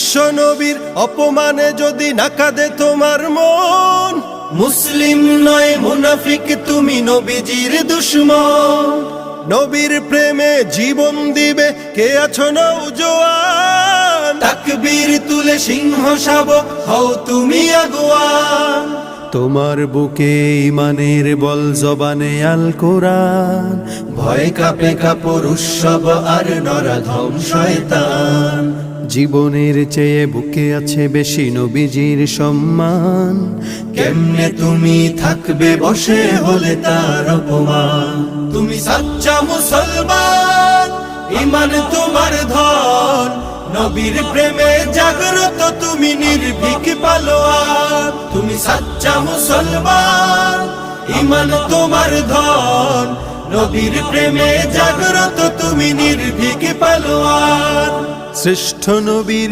বিশ্ব নবীর অপমানে যদি না কাঁদে তোমার মন, মুসলিম নয় মুনাফিক তুমি নবীজির দুশমন। নবীর প্রেমে জীবন দিবে কে আছো নওজোয়ান, তাকবীর তুলে সিংহ শাবক হও তুমি আগুয়ান। তোমার বুকে ইমানের বল জবানে আল কোরআন, ভয় কাঁপে কাপড় উৎসব আর নরাধম শয়তান। জীবনের চেয়ে বুকে আছে বেশি নবীজির সম্মান, কেমনে তুমি থাকবে বসে হলে তার অপমান। তুমি সাচ্চা মুসলমান, ইমান তোমার ধন, নবীর প্রেমে জাগ্রত তুমি নির্ভীক পালোয়ান। তুমি সাচ্চা মুসলমান, ইমান তোমার ধন, নবীর প্রেমে জাগ্রত তুমি নির্ভীক পালোয়ান। শ্রেষ্ঠ নবীর